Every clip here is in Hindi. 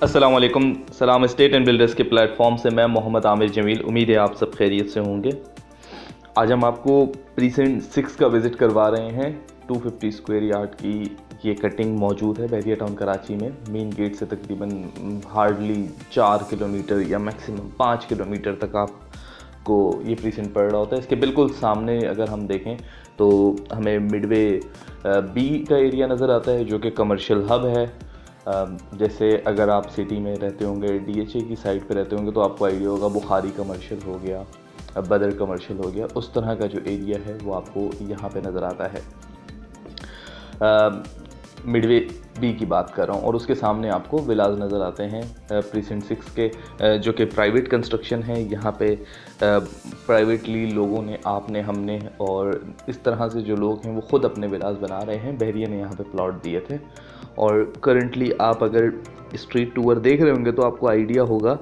अस्सलाम वालेकुम। सलाम एस्टेट एंड बिल्डर्स के प्लेटफॉर्म से मैं मोहम्मद आमिर जमील। उम्मीद है आप सब खैरियत से होंगे। आज हम आपको प्रीसेंट 6 का विज़िट करवा रहे हैं। 250 स्क्वायर यार्ड की ये कटिंग मौजूद है बहरिया टाउन कराची में। मेन गेट से तकरीबन हार्डली 4 किलोमीटर या मैक्सिमम 5 किलोमीटर तक आपको ये प्रीसेंट पड़ रहा होता है। इसके बिल्कुल सामने अगर हम देखें तो हमें मिडवे बी का एरिया नज़र आता है जो कि कमर्शियल हब है। जैसे अगर आप सिटी में रहते होंगे, डीएचए की साइड पे रहते होंगे तो आपको आइडिया होगा बुखारी कमर्शियल हो गया, बदर कमर्शियल हो गया, उस तरह का जो एरिया है वो आपको यहाँ पे नज़र आता है। मिडवे बी की बात कर रहा हूँ और उसके सामने आपको विलाज नज़र आते हैं प्रीसेंट 6 के, जो कि प्राइवेट कंस्ट्रक्शन है। यहाँ पे प्राइवेटली लोगों ने, आपने, हमने और इस तरह से जो लोग हैं वो ख़ुद अपने विलाज बना रहे हैं। बहरिया ने यहाँ पे प्लॉट दिए थे और करंटली आप अगर स्ट्रीट टूर देख रहे होंगे तो आपको आइडिया होगा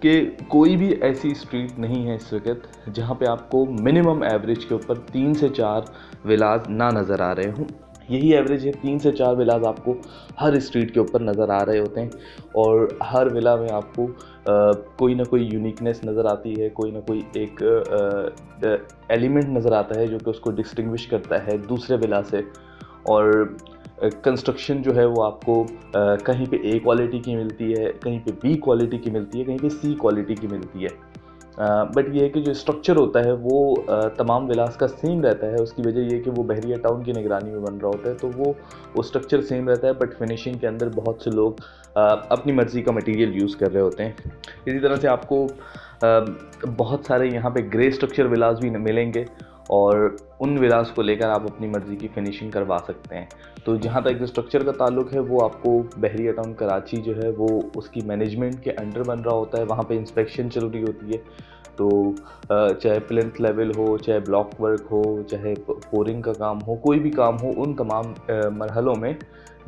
कि कोई भी ऐसी स्ट्रीट नहीं है इस वक्त जहाँ पे आपको मिनिमम एवरेज के ऊपर 3 से 4 विलाज ना नज़र आ रहे हों। यही एवरेज है, 3 से 4 विलाज आपको हर स्ट्रीट के ऊपर नज़र आ रहे होते हैं और हर विला में आपको कोई ना कोई यूनिकनेस नज़र आती है, कोई ना कोई एक एलिमेंट नज़र आता है जो कि उसको डिस्टिंग्विश करता है दूसरे विला से। और कंस्ट्रक्शन जो है वो आपको कहीं पे ए क्वालिटी की मिलती है, कहीं पे बी क्वालिटी की मिलती है, कहीं पे सी क्वालिटी की मिलती है। बट ये है कि जो स्ट्रक्चर होता है वो तमाम विलास का सेम रहता है। उसकी वजह ये है कि वो बहरिया टाउन की निगरानी में बन रहा होता है तो वो स्ट्रक्चर सेम रहता है, बट फिनिशिंग के अंदर बहुत से लोग अपनी मर्ज़ी का मटेरियल यूज़ कर रहे होते हैं। इसी तरह से आपको बहुत सारे यहाँ पे ग्रे स्ट्रक्चर विलास भी मिलेंगे और उन विलास को लेकर आप अपनी मर्ज़ी की फिनिशिंग करवा सकते हैं। तो जहाँ तक स्ट्रक्चर का ताल्लुक है वो आपको बहरिया टाउन कराची जो है वो उसकी मैनेजमेंट के अंडर बन रहा होता है। वहाँ पे इंस्पेक्शन चल रही होती है। तो चाहे प्लिंथ लेवल हो, चाहे ब्लॉक वर्क हो, चाहे पोरिंग का काम हो, कोई भी काम हो, उन तमाम मरहलों में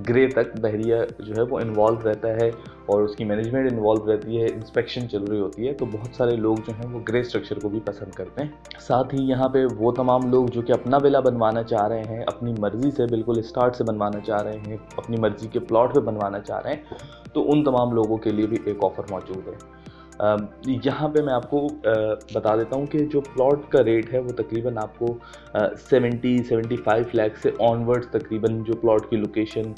ग्रे तक बहरिया जो है वो इन्वॉल्व रहता है और उसकी मैनेजमेंट इन्वॉल्व रहती है, इंस्पेक्शन चल रही होती है। तो बहुत सारे लोग जो हैं वो ग्रे स्ट्रक्चर को भी पसंद करते हैं। साथ ही यहाँ पे वो तमाम लोग जो कि अपना विला बनवाना चाह रहे हैं, अपनी मर्ज़ी से बिल्कुल स्टार्ट से बनवाना चाह रहे हैं, अपनी मर्ज़ी के प्लॉट पे बनवाना चाह रहे हैं, तो उन तमाम लोगों के लिए भी एक ऑफ़र मौजूद है। यहाँ पे मैं आपको बता देता हूँ कि जो प्लॉट का रेट है वो तकरीबन आपको 70-75 लाख से ऑनवर्ड्स तकरीबन जो प्लॉट की लोकेशन,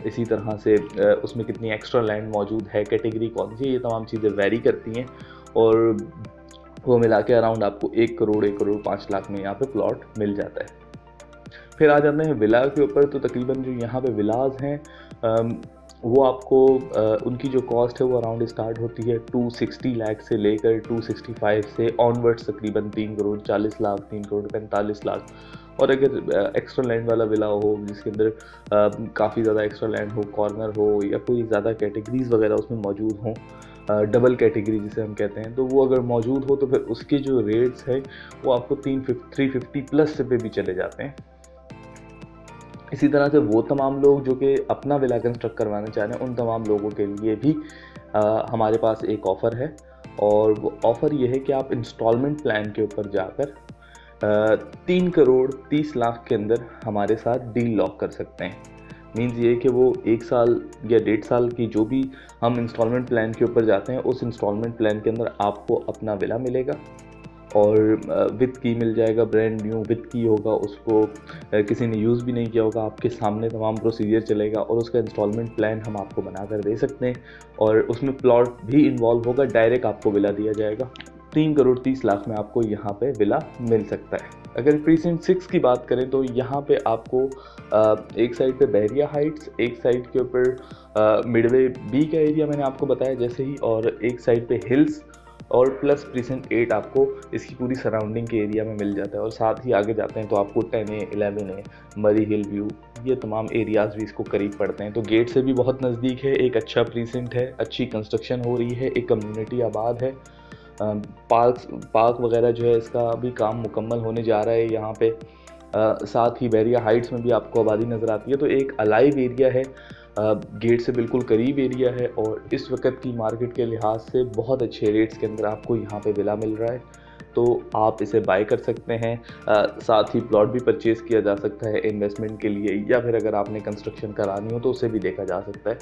इसी तरह से उसमें कितनी एक्स्ट्रा लैंड मौजूद है, कैटेगरी कौन सी है, ये तमाम चीज़ें वेरी करती हैं और वो मिला के अराउंड आपको 1 करोड़ 1 करोड़ 5 लाख में यहाँ पे प्लॉट मिल जाता है। फिर आ जाते हैं विला के ऊपर। तो तकरीबन जो यहाँ पे विलाज हैं वो आपको उनकी जो कॉस्ट है वो अराउंड स्टार्ट होती है 260 लाख से लेकर 265 से ऑनवर्ड्स तकरीबन 3 करोड़ 40 लाख, 3 करोड़ 45 लाख। और अगर एक्स्ट्रा लैंड वाला विला हो जिसके अंदर काफ़ी ज़्यादा एक्स्ट्रा लैंड हो, कॉर्नर हो या कोई ज़्यादा कैटेगरीज वगैरह उसमें मौजूद हों, डबल कैटेगरी जिसे हम कहते हैं, तो वो अगर मौजूद हो तो फिर उसके जो रेट्स हैं वो आपको 350 प्लस पे भी चले जाते हैं। इसी तरह से वो तमाम लोग जो कि अपना विला कंस्ट्रक्ट करवाना चाह रहे हैं उन तमाम लोगों के लिए भी हमारे पास एक ऑफ़र है और वो ऑफ़र ये है कि आप इंस्टॉलमेंट प्लान के ऊपर जाकर 3 करोड़ 30 लाख के अंदर हमारे साथ डील लॉक कर सकते हैं। मीन्स ये कि वो 1 साल या 1.5 साल की जो भी हम इंस्टॉलमेंट प्लान के ऊपर जाते हैं उस इंस्टॉलमेंट प्लान के अंदर आपको अपना विला मिलेगा और विद की मिल जाएगा, ब्रांड न्यू विद की होगा, उसको किसी ने यूज़ भी नहीं किया होगा, आपके सामने तमाम प्रोसीजर चलेगा और उसका इंस्टॉलमेंट प्लान हम आपको बना कर दे सकते हैं और उसमें प्लॉट भी इन्वॉल्व होगा, डायरेक्ट आपको विला दिया जाएगा। 3 करोड़ 30 लाख में आपको यहाँ पे विला मिल सकता है। अगर प्रीसेंट 6 की बात करें तो यहाँ पे आपको एक साइड पे बहरिया हाइट्स, एक साइड के ऊपर मिडवे बी का एरिया मैंने आपको बताया जैसे ही, और एक साइड पे हिल्स और प्लस प्रीसेंट 8 आपको इसकी पूरी सराउंडिंग के एरिया में मिल जाता है। और साथ ही आगे जाते हैं तो आपको 10A 11A मरी हिल व्यू, ये तमाम एरियाज़ भी इसको करीब पड़ते हैं। तो गेट से भी बहुत नज़दीक है, एक अच्छा प्रीसेंट है, अच्छी कंस्ट्रक्शन हो रही है, एक कम्युनिटी आबाद है, पार्क वगैरह जो है इसका भी काम मुकम्मल होने जा रहा है यहाँ पे। साथ ही बहरिया हाइट्स में भी आपको आबादी नज़र आती है। तो एक अलाइव एरिया है, गेट से बिल्कुल करीब एरिया है और इस वक्त की मार्केट के लिहाज से बहुत अच्छे रेट्स के अंदर आपको यहाँ पे विला मिल रहा है। तो आप इसे बाय कर सकते हैं। साथ ही प्लॉट भी परचेज़ किया जा सकता है इन्वेस्टमेंट के लिए, या फिर अगर आपने कंस्ट्रक्शन करानी हो तो उसे भी देखा जा सकता है।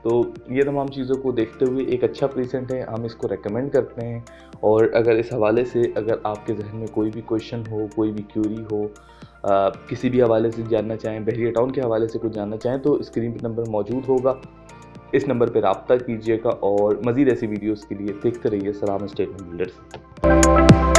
तो ये तमाम चीज़ों को देखते हुए एक अच्छा प्रीसेंट है, हम इसको रेकमेंड करते हैं। और अगर इस हवाले से अगर आपके जहन में कोई भी क्वेश्चन हो, कोई भी क्यूरी हो, किसी भी हवाले से जानना चाहें, बहरिया टाउन के हवाले से कुछ जानना चाहें, तो स्क्रीन पर नंबर मौजूद होगा, इस नंबर पर रब्ता कीजिएगा। और मज़ीद ऐसी वीडियोज़ के लिए देखते रहिए सलाम एस्टेट बिल्डर्स।